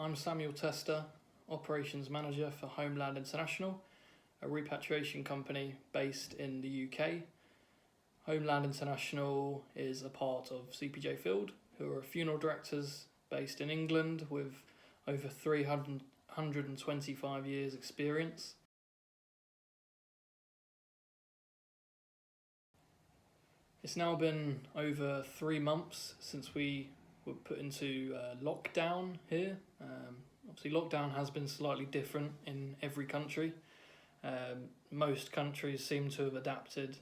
I'm Samuel Tester, Operations Manager for Homeland International, a repatriation company based in the UK. Homeland International is a part of CPJ Field, who are funeral directors based in England with over 325 years experience. It's now been over 3 months since we were put into lockdown here. Obviously lockdown has been slightly different in every country. Most countries seem to have adapted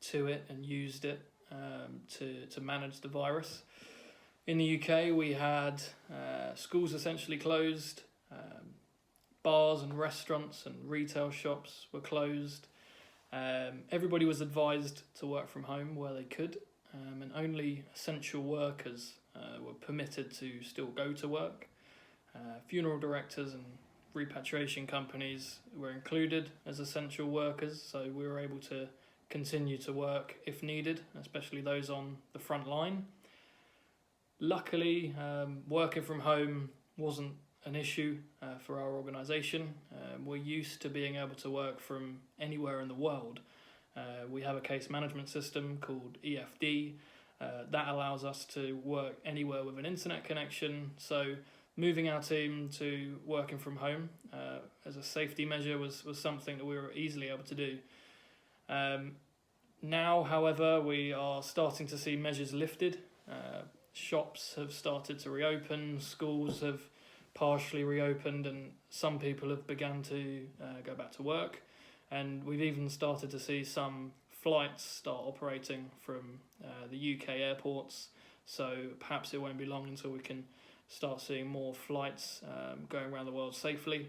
to it and used it to manage the virus. In the UK we had schools essentially closed, bars and restaurants and retail shops were closed. Everybody was advised to work from home where they could, and only essential workers were permitted to still go to work. Funeral directors and repatriation companies were included as essential workers, so we were able to continue to work if needed, especially those on the front line. Luckily, working from home wasn't an issue for our organisation. We're used to being able to work from anywhere in the world. We have a case management system called EFD that allows us to work anywhere with an internet connection. So moving our team to working from home as a safety measure was something that we were easily able to do. Now, however, we are starting to see measures lifted. Shops have started to reopen, schools have partially reopened, and some people have begun to go back to work. And we've even started to see some flights start operating from the UK airports. So perhaps it won't be long until we can start seeing more flights going around the world safely.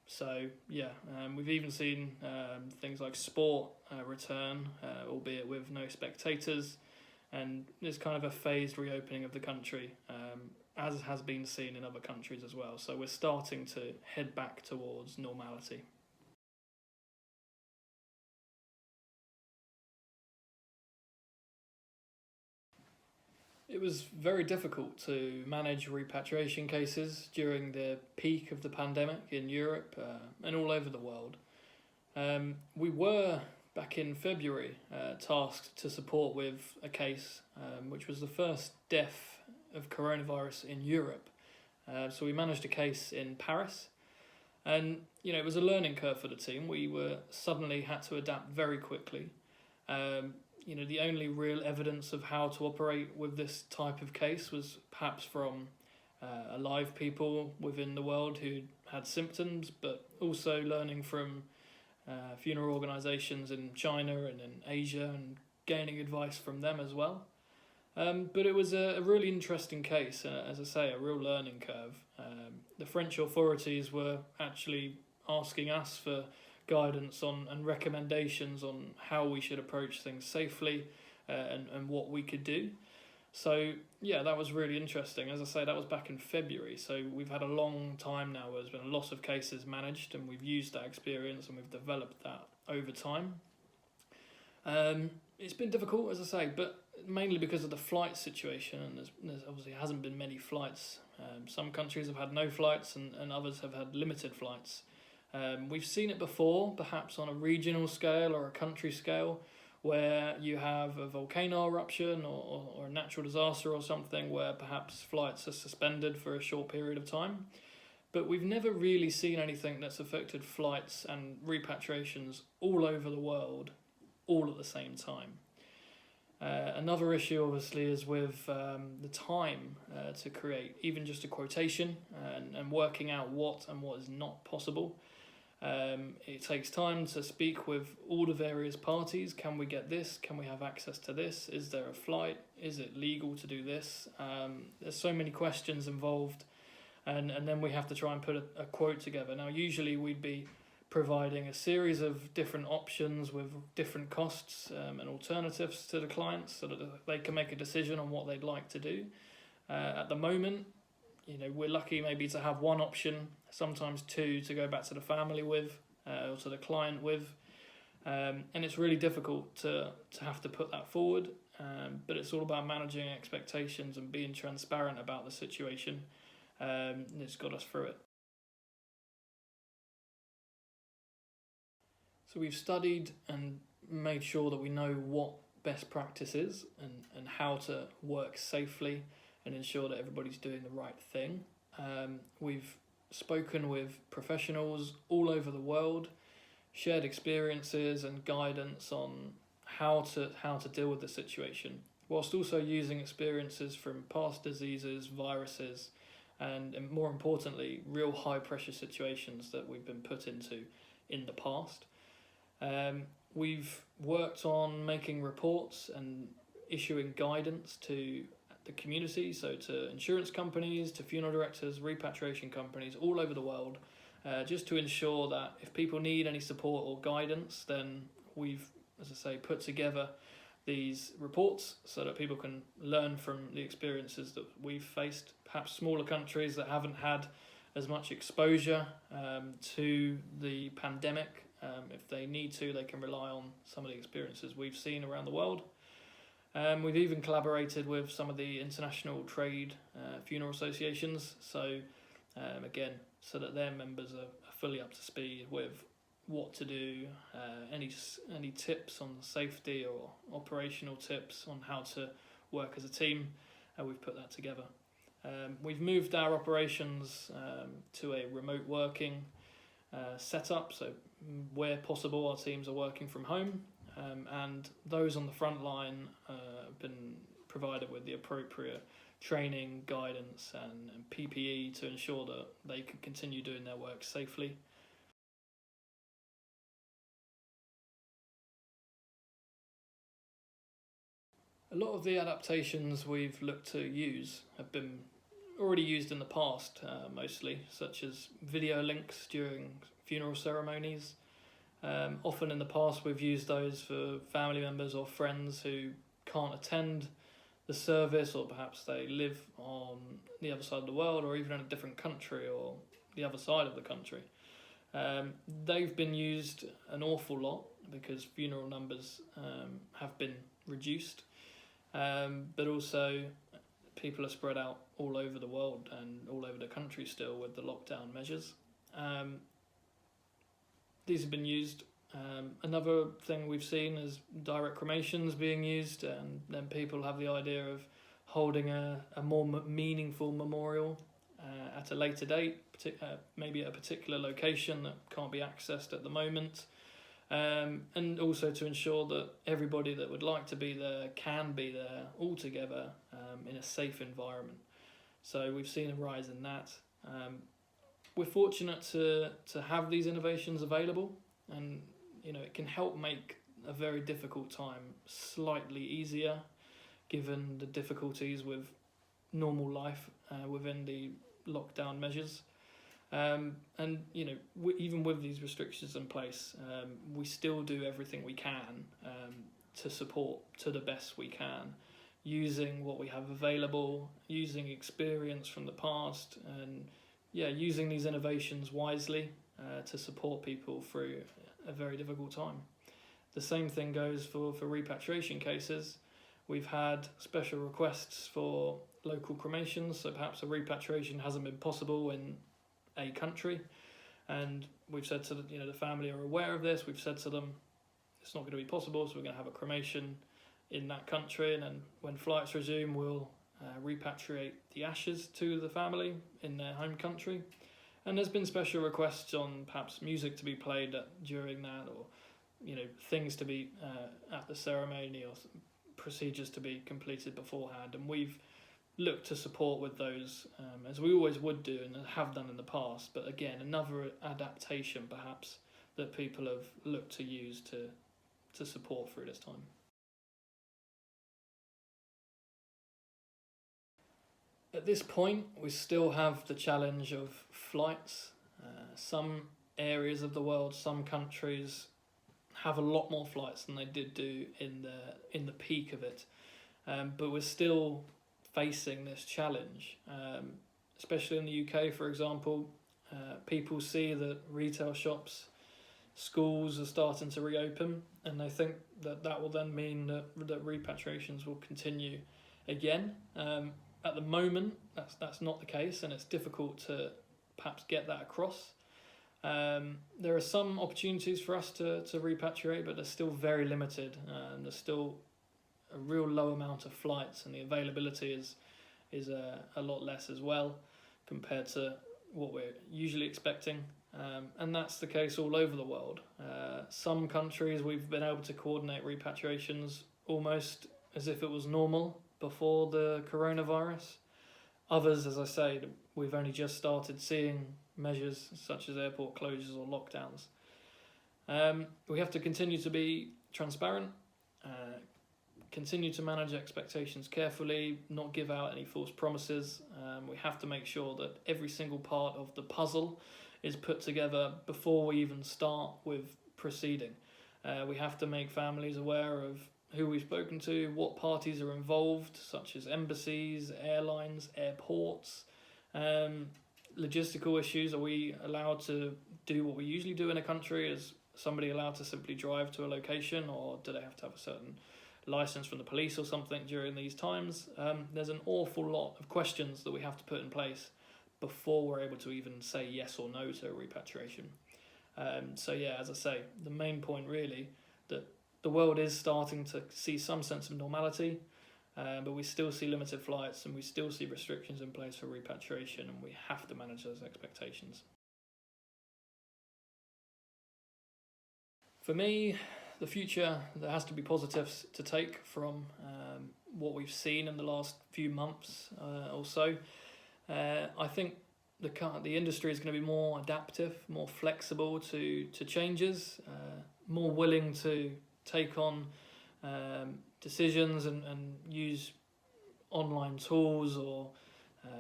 So yeah, we've even seen things like sport return, albeit with no spectators. And there's kind of a phased reopening of the country, as has been seen in other countries as well. So we're starting to head back towards normality. It was very difficult to manage repatriation cases during the peak of the pandemic in Europe and all over the world. We were, back in February, tasked to support with a case which was the first death of coronavirus in Europe. So we managed a case in Paris, and it was a learning curve for the team. We were suddenly had to adapt very quickly. The only real evidence of how to operate with this type of case was perhaps from alive people within the world who had symptoms, but also learning from funeral organisations in China and in Asia and gaining advice from them as well. But it was a really interesting case, as I say, a real learning curve. The French authorities were actually asking us for guidance on and recommendations on how we should approach things safely and what we could do. So yeah, that was really interesting. As I say, that was back in February, so we've had a long time now where there's been a lot of cases managed, and we've used that experience and we've developed that over time. It's been difficult, as I say, but mainly because of the flight situation, and there's obviously hasn't been many flights. Some countries have had no flights and others have had limited flights. We've seen it before, perhaps on a regional scale or a country scale, where you have a volcano eruption or a natural disaster or something where perhaps flights are suspended for a short period of time. But we've never really seen anything that's affected flights and repatriations all over the world, all at the same time. Another issue obviously is with the time to create even just a quotation and working out what and what is not possible. It takes time to speak with all the various parties. Can we get this? Can we have access to this? Is there a flight? Is it legal to do this? There's so many questions involved, and then we have to try and put a quote together. Now usually we'd be providing a series of different options with different costs and alternatives to the clients so that they can make a decision on what they'd like to do. At the moment, we're lucky maybe to have one option, sometimes two, to go back to the family with or to the client with. And it's really difficult to have to put that forward, but it's all about managing expectations and being transparent about the situation. It's got us through it. So we've studied and made sure that we know what best practice is and how to work safely and ensure that everybody's doing the right thing. We've spoken with professionals all over the world, shared experiences and guidance on how to deal with the situation, whilst also using experiences from past diseases, viruses, and more importantly, real high pressure situations that we've been put into in the past. We've worked on making reports and issuing guidance to the community, so to insurance companies, to funeral directors, repatriation companies all over the world, just to ensure that if people need any support or guidance, then we've, as I say, put together these reports so that people can learn from the experiences that we've faced. Perhaps smaller countries that haven't had as much exposure to the pandemic, if they need to, they can rely on some of the experiences we've seen around the world. We've even collaborated with some of the international trade funeral associations, so again, so that their members are fully up to speed with what to do, any tips on safety or operational tips on how to work as a team. We've put that together. We've moved our operations to a remote working setup, so where possible our teams are working from home, and those on the front line have been provided with the appropriate training, guidance and PPE to ensure that they can continue doing their work safely. A lot of the adaptations we've looked to use have been already used in the past, mostly, such as video links during funeral ceremonies. Often in the past we've used those for family members or friends who can't attend the service, or perhaps they live on the other side of the world or even in a different country or the other side of the country. They've been used an awful lot because funeral numbers have been reduced, but also people are spread out all over the world and all over the country still with the lockdown measures. These have been used. Another thing we've seen is direct cremations being used, and then people have the idea of holding a more meaningful memorial at a later date, maybe at a particular location that can't be accessed at the moment, and also to ensure that everybody that would like to be there can be there all together in a safe environment. So we've seen a rise in that. We're fortunate to have these innovations available, and it can help make a very difficult time slightly easier, given the difficulties with normal life within the lockdown measures. And even with these restrictions in place, we still do everything we can to support to the best we can, using what we have available, using experience from the past, and using these innovations wisely to support people through a very difficult time. The same thing goes for repatriation cases. We've had special requests for local cremations, so perhaps a repatriation hasn't been possible in a country, and we've said to the family are aware of this. We've said to them it's not going to be possible, so we're going to have a cremation in that country, and then when flights resume we'll repatriate the ashes to the family in their home country. And there's been special requests on perhaps music to be played during that, or things to be at the ceremony, or procedures to be completed beforehand, and we've looked to support with those as we always would do and have done in the past. But again, another adaptation perhaps that people have looked to use to support through this time. At this point, we still have the challenge of flights. Some areas of the world, some countries have a lot more flights than they did do in the peak of it, but we're still facing this challenge, especially in the UK, for example. People see that retail shops, schools are starting to reopen, and they think that will then mean that repatriations will continue again. at the moment, that's not the case, and it's difficult to perhaps get that across. There are some opportunities for us to repatriate, but they're still very limited. There's still a real low amount of flights, and the availability is a lot less as well compared to what we're usually expecting. And that's the case all over the world. Some countries we've been able to coordinate repatriations almost as if it was normal before the coronavirus. Others, as I say, we've only just started seeing measures such as airport closures or lockdowns. We have to continue to be transparent, continue to manage expectations carefully, not give out any false promises. We have to make sure that every single part of the puzzle is put together before we even start with proceeding. We have to make families aware of who we've spoken to, what parties are involved, such as embassies, airlines, airports, logistical issues. Are we allowed to do what we usually do in a country? Is somebody allowed to simply drive to a location, or do they have to have a certain license from the police or something during these times? There's an awful lot of questions that we have to put in place before we're able to even say yes or no to a repatriation. So yeah, as I say, the main point really, that the world is starting to see some sense of normality, but we still see limited flights and we still see restrictions in place for repatriation, and we have to manage those expectations. For me, the future, there has to be positives to take from what we've seen in the last few months or so. I think the industry is going to be more adaptive, more flexible to changes, more willing to take on decisions and use online tools or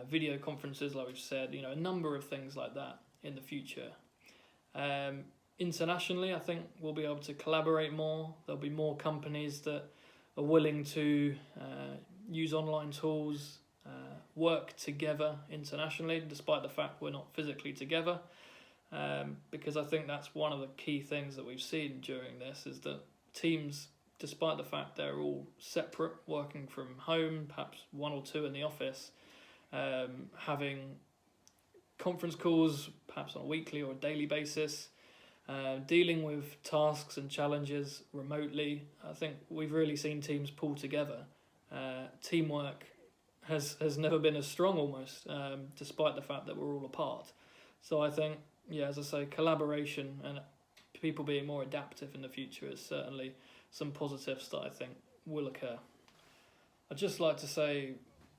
video conferences, like we've said, a number of things like that in the future. Internationally, I think we'll be able to collaborate more. There'll be more companies that are willing to use online tools, work together internationally, despite the fact we're not physically together. Because I think that's one of the key things that we've seen during this, is that teams, despite the fact they're all separate, working from home, perhaps one or two in the office, having conference calls, perhaps on a weekly or a daily basis, dealing with tasks and challenges remotely. I think we've really seen teams pull together. Teamwork has never been as strong almost, despite the fact that we're all apart. So I think, yeah, as I say, collaboration and people being more adaptive in the future is certainly some positives that I think will occur. I'd just like to say,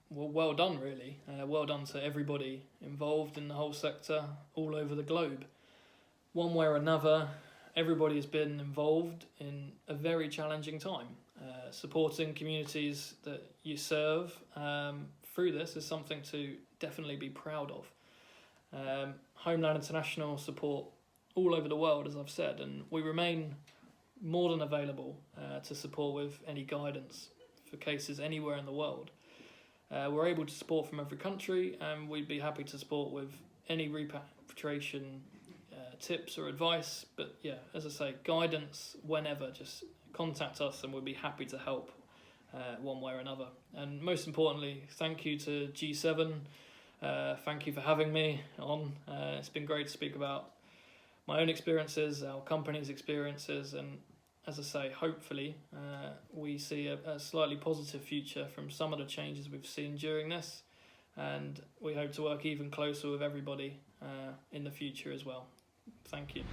well done really. Well done to everybody involved in the whole sector all over the globe. One way or another, everybody has been involved in a very challenging time. Supporting communities that you serve through this is something to definitely be proud of. Homeland International support all over the world, as I've said, and we remain more than available to support with any guidance for cases anywhere in the world. We're able to support from every country, and we'd be happy to support with any repatriation tips or advice. But yeah, as I say, guidance whenever, just contact us and we'll be happy to help one way or another. And most importantly, thank you to G7. Thank you for having me on. It's been great to speak about my own experiences, our company's experiences, and as I say, hopefully we see a slightly positive future from some of the changes we've seen during this, and we hope to work even closer with everybody in the future as well. Thank you.